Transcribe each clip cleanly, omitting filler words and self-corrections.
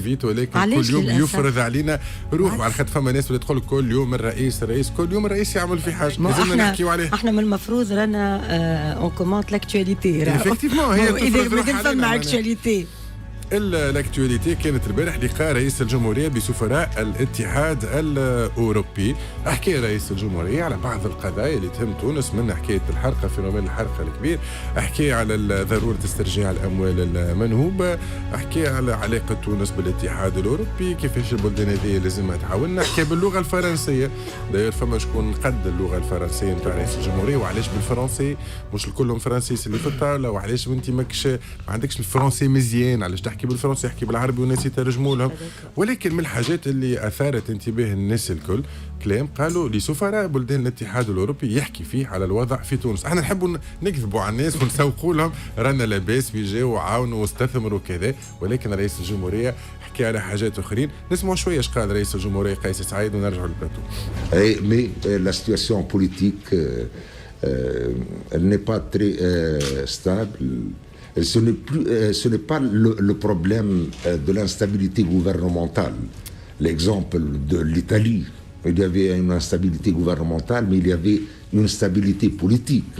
فيت، ولكن كل يوم يفرض علينا روح. على خاطر فما ناس تقول كل يوم الرئيس كل يوم الرئيس يعمل في حاجه لازمنا نحكيو عليه. احنا من المفروض رانا اون كومونت لاكتواليتي افكتيفمون هي اذا فما اكتواليتي. الاكتواليتي كانت البارح لقاء رئيس الجمهوريه بسفراء الاتحاد الاوروبي. حكى رئيس الجمهوريه على بعض القضايا اللي تهم تونس، من حكايه الحرقه، فينومين الحرقه الكبير، حكى على ضروره استرجاع الاموال المنهوبه، حكى على علاقه تونس بالاتحاد الاوروبي، كيفاش البلدان هذه لازم تعاوننا، حكى باللغه الفرنسيه. داير فما شكون قد اللغه الفرنسيه نتاع رئيس الجمهوريه وعلاش بالفرنسي، مش الكلهم فرنسيس اللي في الطاوله، وعلاش انت ما عندكش الفرنسي مزيان، علاش تحكي بالفرنسي يحكي بالعربي والناس يترجموا لهم. ولكن من الحاجات اللي اثارت انتباه الناس الكل كلام قالوا لسفراء بلدان الاتحاد الاوروبي يحكي فيه على الوضع في تونس. احنا نحبوا نكذبوا على الناس ونسوقوا لهم رانا لاباس بيجاو وعاونوا واستثمروا كذا، ولكن رئيس الجمهوريه حكى على حاجات اخرين. نسمعوا شويه ايش قال رئيس الجمهوريه قيس سعيد ونرجعوا للبلاتو. مي لا سيتواسيون بوليتيك elle n'est pas très stable. Ce n'est pas le problème de l'instabilité gouvernementale. L'exemple de l'Italie, il y avait une instabilité gouvernementale, mais il y avait une stabilité politique.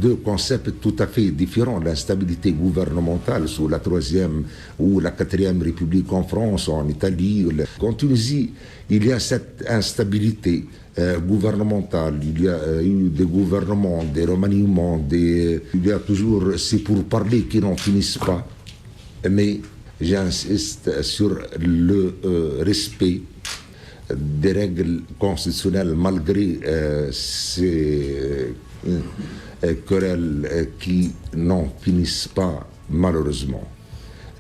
Deux concepts tout à fait différents. L'instabilité gouvernementale sous la 3e ou la 4e République en France, en Italie. En Tunisie, il y a cette instabilité gouvernementale. Il y a eu des gouvernements, des remaniements, il y a toujours ces pourparlers qui n'en finissent pas. Mais j'insiste sur le respect des règles constitutionnelles malgré ces querelles qui n'en finissent pas malheureusement.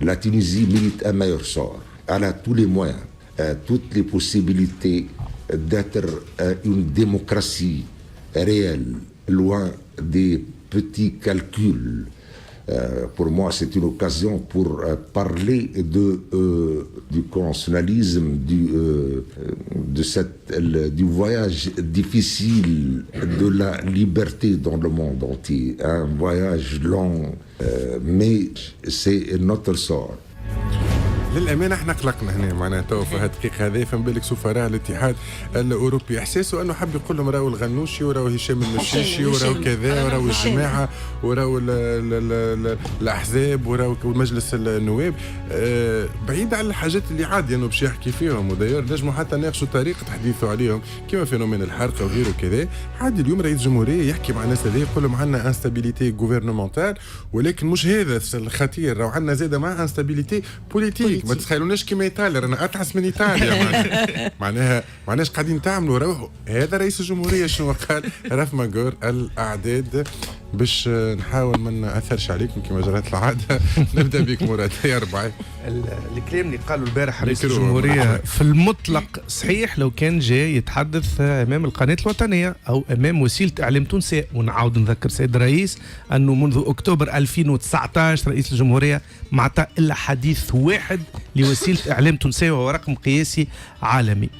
La Tunisie mérite un meilleur sort. Elle a tous les moyens, toutes les possibilités d'être une démocratie réelle, loin des petits calculs. Pour moi, c'est une occasion pour parler du constitutionnalisme, du voyage difficile de la liberté dans le monde entier. Un voyage long, mais c'est notre sort. للامانه احنا قلقنا هنا معناها تو في هذه الدقيقه هذه، فما بالك سفراء الاتحاد الاوروبي احساسه انه حب يقول لهم راهو الغنوشي وراهو هشام المشيشي وراهو كذا وراهو الجماعه وراهو الاحزاب وراهو مجلس النواب، بعيد على الحاجات اللي عادي انه باش يحكي فيهم. وداير نجموا حتى ناقشوا طريقه تحديثه عليهم كما فينومين الحرقه وغيره كذا. عادي اليوم رئيس الجمهوريه يحكي مع الناس هذه يقول لهم عندنا انستابيليتي غوفرنمونتال، ولكن مش هذا الخطير، راهو عندنا زاده مع انستابيليتي بوليتيك. ما تتخيلوناش كيما ايطاليا، رانا اتعس من ايطاليا. معناها معناش قاعدين تعملوا روحوا. هذا رئيس الجمهوريه شنو قال؟ رف ماغور الاعداد باش نحاول ما ناثرش عليكم كما جرت العاده. نبدا بك مراد يا ربعي. الكلام اللي قالوا البارح رئيس الجمهوريه في المطلق صحيح لو كان جاي يتحدث امام القناه الوطنيه او امام وسيله اعلام تونسيه. ونعاود نذكر سيد الرئيس انه منذ اكتوبر 2019 رئيس الجمهوريه ما عطى الا حديث واحد لوسيله اعلام تونسيه وهو رقم قياسي عالمي.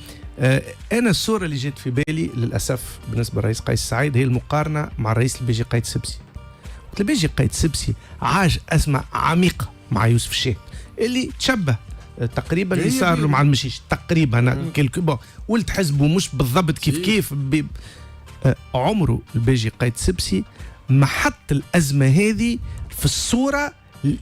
انا الصوره اللي جات في بالي للاسف بالنسبه للرئيس قيس سعيد هي المقارنه مع الرئيس البيجي قايد سبسي. البيجي قايد سبسي عاش ازمه عميقه مع يوسف الشاهد اللي تشبه تقريبا اللي صار له مع المشيش تقريبا. انا كيلكو ولد حزبه مش بالضبط كيف عمره البيجي قايد سبسي ما حط الازمه هذه في الصوره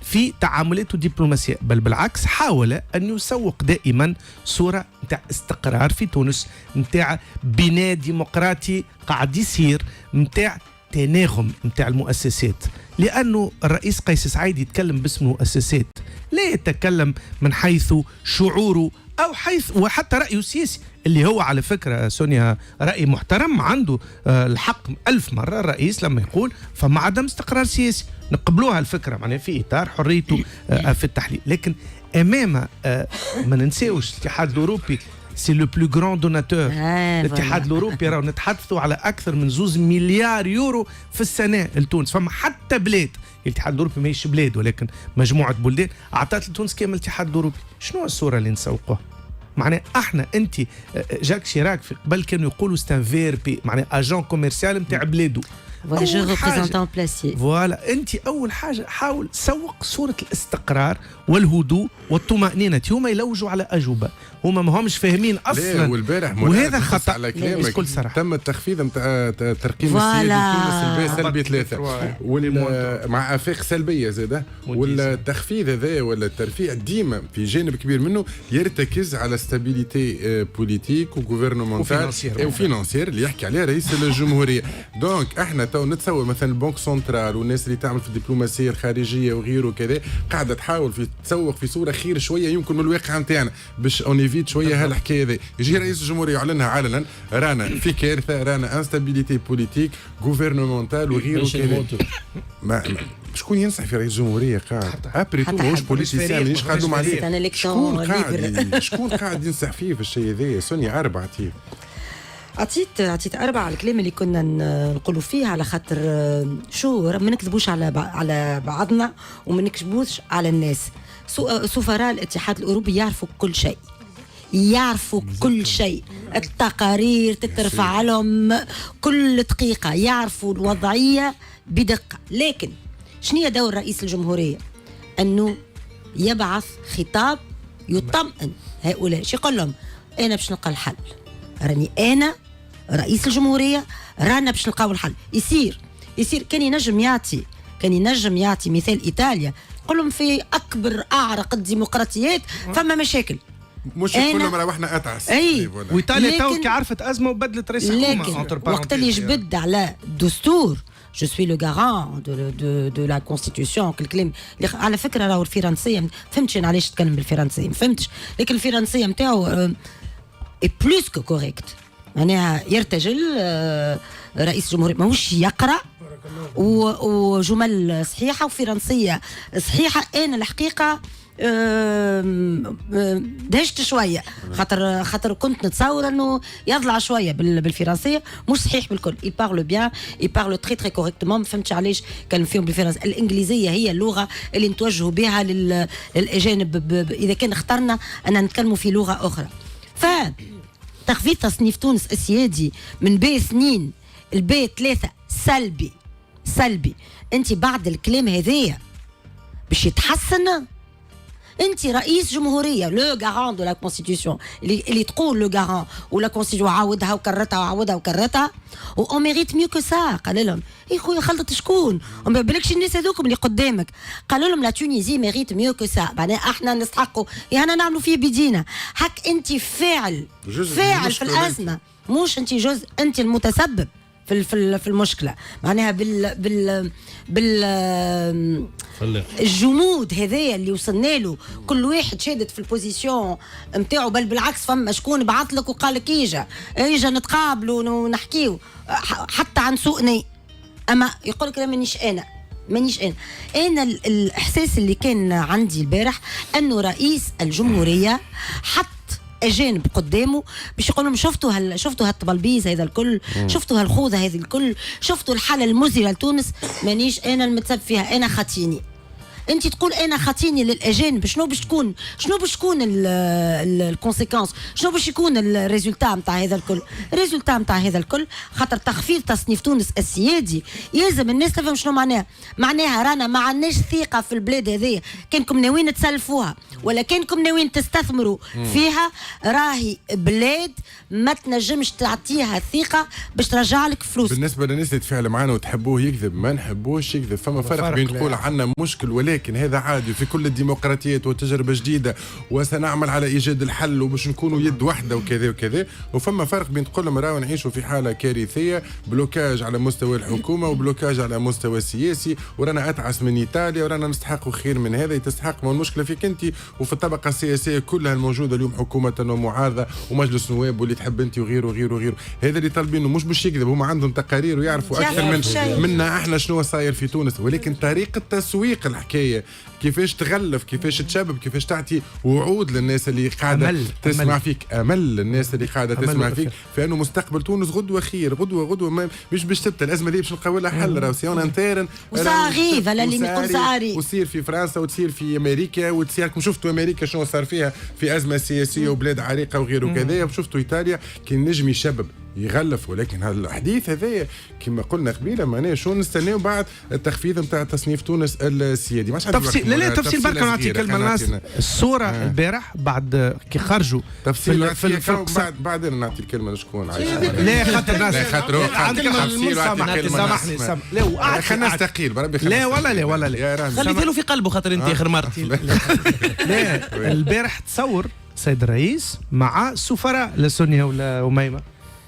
في تعاملاته الدبلوماسية، بل بالعكس حاول أن يسوق دائما صورة متاع استقرار في تونس، متاع بناء ديمقراطي قاعد يصير، متاع تناغم متاع المؤسسات. لأنه الرئيس قيس سعيد يتكلم باسم المؤسسات، لا يتكلم من حيث شعوره أو حيث وحتى رأيه السياسي اللي هو على فكرة سونيا رأي محترم. عنده الحق 1000 مرة الرئيس لما يقول فما عدم استقرار سياسي، نقبلوها الفكرة معناها في إطار حريته في التحليل. لكن أمام ما ننساوش الاتحاد الأوروبي سي لو بلو غران دوناتور. الاتحاد الأوروبي راهو نتحدثوا على أكثر من 2 مليار يورو في السنة لتونس. فما حتى بلاد الاتحاد الأوروبي ماهيش بلاد ولكن مجموعة بلدان أعطت لتونس كامل الاتحاد الأوروبي. شنو الصورة اللي نسوقوها؟ معناه احنا انت جاك شيراك في قبل كانوا يقولوا ستان فير بي معناه اجون كوميرسيال نتاع بلاده. جو ريبريزونتون بلاسي. فوالا انت اول حاجه حاول سوق صوره الاستقرار والهدوء والطمانينه. هما يلوجوا على اجوبه، هما ما همش فاهمين اصلا. والبارح وهذا خطا على كلامك بكل صراحه. تم التخفيض نتاع ترقيم السيادي تونس سلبي 3 مع افاق سلبيه زاده. والتخفيض هذا ولا الترفيع ديما في جانب كبير منه يرتكز على ستابيليتي بوليتيك وغوفرنمونتال وفينانسيير اللي يحكي عليها رئيس الجمهوريه. دونك احنا تو نتصور مثلا البنك سنترال والناس اللي تعمل في الدبلوماسيه الخارجيه وغيره كذا قاعده تحاول تسوق في صوره خير شويه يمكن من الواقع نتاعنا باش اونيفيت شويه هالحكايه هذه. يجي رئيس الجمهوريه يعلنها علنا رانا في كارثه، رانا انستابيليتي بوليتيك غوفرنمونتال وغيره كذا. شكون ينصح في رئيس الجمهوريه قاعد ابري تو ماهوش بوليتيسيان مانيش قاعدوا عليه. شكون قاعد ينصح فيه في الشيء هذا؟ سونيا 4 عطيت 4 على الكلام اللي كنا نقولوا فيه، على خاطر ما نكذبوش على بعضنا وما نكذبوش على الناس. سفراء الاتحاد الأوروبي يعرفوا كل شيء، يعرفوا كل شيء، التقارير تترفع لهم كل دقيقة، يعرفوا الوضعية بدقة. لكن شنو دور رئيس الجمهورية؟ أنه يبعث خطاب يطمئن هؤلاء. شو يقول لهم؟ أنا باش نلقى الحل، راني أنا رئيس الجمهورية، رانا باش نلقاو الحل. يصير كان ينجم يعطي مثال إيطاليا، يقول لهم في أكبر أعرق الديمقراطيات فما مشاكل، مش كلهم روحنا أتعس. وإيطاليا تو كي عرفت أزمة وبدلت رئيس الحكومة. لكن وقت اللي جبد على الدستور je suis le garant de la constitution. الكلام على فكرة راهو الفرنسية ما فهمتش أنا علاش تكلم بالفرنسية، ما فهمتش، لكن الفرنسية نتاعو بلوس كو كوريكت. معناها يرتجل رئيس الجمهورية ماهوش يقرأ وجمل صحيحة وفرنسية صحيحة. أنا الحقيقة دهشت شويه خاطر كنت نتصور انه يضلع شويه بالفرنسيه، مش صحيح بالكل. يبارلو بيان، يبارلو تري تري كوريكتومون. ما فهمتش علاش كلم فيهم بالفرنسيه. الانجليزيه هي اللغه اللي نتوجهوا بها للاجانب اذا كان اخترنا ان نتكلموا في لغه اخرى. فتخفيض تصنيف تونس السيادي من بي 2 البي 3 سلبي. انت بعد الكلام هذايا باش يتحسن؟ انت رئيس جمهوريه لو غارون دو لا كونستيتيوشن اللي تقول لو غارون ولا كونستيتيوشن عاودها وكررتها و ميريت ميو كو سا. قال لهم يا خويا خلطت شكون؟ وما بالكش الناس هذوكم اللي قدامك. قالوا لهم لا تونيزي ميريت ميو كو سا، معناها احنا نستحقوا انا نعملوا فيه بيدينا هك. انت فاعل في الازمه، مش انت جزء، انت المتسبب في المشكله. معناها الجمود هذايا اللي وصلنا له، كل واحد شادت في البوزيسيون نتاعو، بل بالعكس فما شكون بعث لك وقال لك اجا نتقابلوا ونحكيو حتى عن سوء ني. اما يقول لك مانيش انا الاحساس اللي كان عندي البارح انه رئيس الجمهوريه حتى اجانب قدامه باش يقول لهم شفتوا هالطبلبيز هذا الكل، شفتوا هالخوذه هذه الكل، شفتوا الحاله المزريه لتونس، مانيش انا المتسبب فيها، انا خاطيني. انت تقول انا خاطيني للاجانب، شنو باش تكون الكونسيكونس، شنو باش يكون الريزولتا نتاع هذا الكل؟ الريزولتا نتاع هذا الكل خاطر تخفيض تصنيف تونس السيادي يلزم الناس تفهم شنو معناها رانا ما عندناش ثقه في البلاد هذه. كانكم ناويين تسلفوها ولا كانكم ناويين تستثمروا فيها، راهي بلاد ما تنجمش تعطيها الثقه باش ترجع لك فلوس. بالنسبه للناس اللي تفاعل معنا وتحبوه يكذب، ما نحبوش يكذب. فما فرق بين تقول عندنا مشكل ولكن هذا عادي في كل الديمقراطيات وتجربه جديده وسنعمل على ايجاد الحل وباش نكونوا يد واحده وكذا. وفما فرق بين تقول لهم راهو نعيشوا في حاله كارثيه، بلوكاج على مستوى الحكومه وبلوكاج على مستوى السياسي، ورانا اتعس من ايطاليا ورانا نستحقوا خير من هذا. تستحق، ما المشكله فيك انت وفي الطبقه السياسيه كلها الموجوده اليوم، حكومه ومعارضه ومجلس نواب واللي تحب انت وغيره. هذا اللي طالبينه مش باش يكذب، هم عندهم تقارير ويعرفوا اكثر منا احنا شنو صاير في تونس. ولكن طريقه تسويق الحكايه، كيفاش تغلف، كيفاش تشبب، كيفاش تعطي وعود للناس اللي قاعده تسمع فيك، امل للناس اللي قاعده تسمع فيك في انه مستقبل تونس غدوه خير، غدوه مش باش تبدا الازمه دي باش نلقاو لها حل. راهو سيون انترن وصاريف على اللي يقول صاري، وتصير في فرنسا وتصير في امريكا وتصير. شفتوا امريكا شنو صار فيها في ازمه سياسيه وبلاد عريقه وغيره كذا، وشفتوا ايطاليا كي نجم يشبب يغلف. ولكن هذا الحديث هذايا كما قلنا قبيله معناها شو نستناو بعد التخفيض نتاع تصنيف تونس السيادي. مش تفصيل لا تفصيل برك نعطي كلمه الناس. الصوره البارح بعد كي خرجوا تفصيل في بعدين نعطي الكلمه لشكون عايش. لا خاطر الناس عندك تفصيل سامحني لا خلينا نستقيل بربي. لا ولا لا خليت له في قلبه خاطر انت اخر مره. لا البارح تصور سيد الرئيس مع سفراء لسونيا ولا أميمة.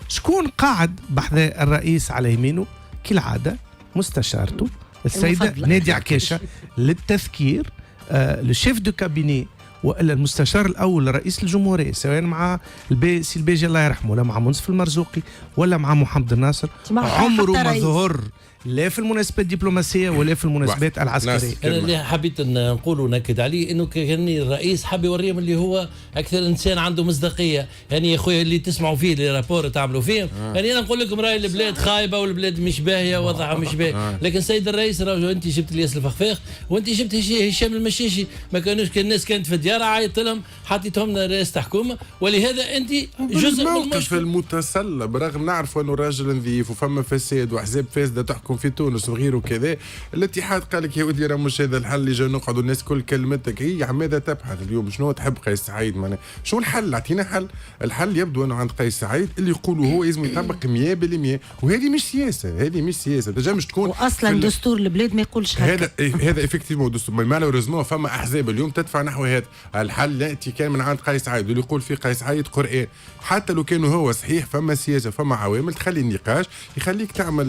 شكون قاعد بحذاء الرئيس على يمينه؟ كالعادة مستشارته السيدة نادية عكاشة للتذكير، الشيف دو كابيني والا المستشار الاول لرئيس الجمهوريه سواء مع سي البيجي الله يرحمه ولا مع منصف المرزوقي ولا مع محمد الناصر، عمره ما ظهر لا في المناسبات الدبلوماسيه ولا في المناسبات العسكريه. انا اللي حبيت نقول وناكد عليه انه كان الرئيس حب يوريهم اللي هو اكثر انسان عنده مصداقيه. يعني يا خويا اللي تسمعوا فيه اللي رابور تعملوا فيهم، يعني انا نقول لكم راي البلاد خايبه والبلاد مش باهيه وضعها مش باهي، لكن سيد الرئيس راجل انت جبت الياس الفخفاخ وانت جبت هشام المشيشي، ما كانوش كان الناس كانت في ديارها عيطت لهم حطيتهم رئاسه حكومه، ولهذا انت جزء من المشكل المتسلى برغم نعرفوا انه راجل نظيف وفما فساد واحزاب فاسده تحكم في تونس وغيره كذا. الاتحاد قال لك يا ودي راه مش هذا الحل اللي جا نقعدوا الناس كل كلمتك هي عماده تبحث اليوم شنو تحب قيس سعيد معناها شو الحل؟ اعطينا حل. الحل يبدو انه عند قيس سعيد اللي يقولوا هو لازم يطبق 100%، وهذه مش سياسه، هذه مش سياسه تنجمش تكون واصلا دستور البلاد ما يقولش هكا. هذا افكتيفمون دستور مالوريزمون فما احزاب اليوم تدفع نحو هذا الحل. ياتي كان من عند قيس سعيد واللي يقول فيه قيس سعيد قرآن. حتى لو كانوا هو صحيح فما سياسه فما عوامل تخلي النقاش يخليك تعمل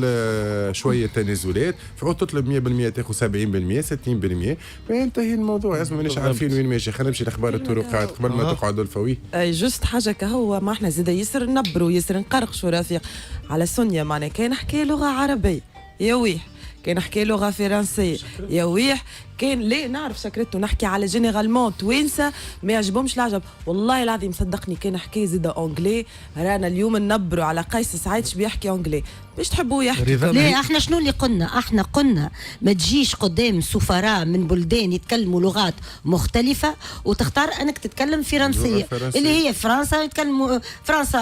شويه تنازلات تطلب 100% تاخذ 70% 60% فينتهي الموضوع. اسمع مانيش عارفين وين ماشي. خلينا نمشي لاخبار الطرقات قبل ما تقعدوا الفوي. اي جوست حاجه كهو ما احنا زاد يسر نبروا يسر نقرقشوا رفيق على سونيا معناها كان حكى لغه عربيه يا ويح، كان حكى لغه فرنسيه يا ويح، كان ليه نعرف شكرته نحكي على جينيرالمون توانسه ما يعجبهمش العجب. والله العظيم صدقني كان حكي زيد اونجلي. رانا اليوم نبروا على قيس سعيد بيحكي اونجلي باش تحبوه يحكي. ليه احنا شنو اللي قلنا؟ احنا قلنا ما تجيش قدام سفراء من بلدان يتكلموا لغات مختلفه وتختار انك تتكلم فرنسيه اللي هي فرنسا يتكلموا فرنسا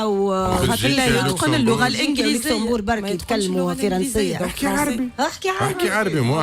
يدخل اللغه الانجليزيه برك يتكلموا فرنسيه. احكي عربي احكي عربي مو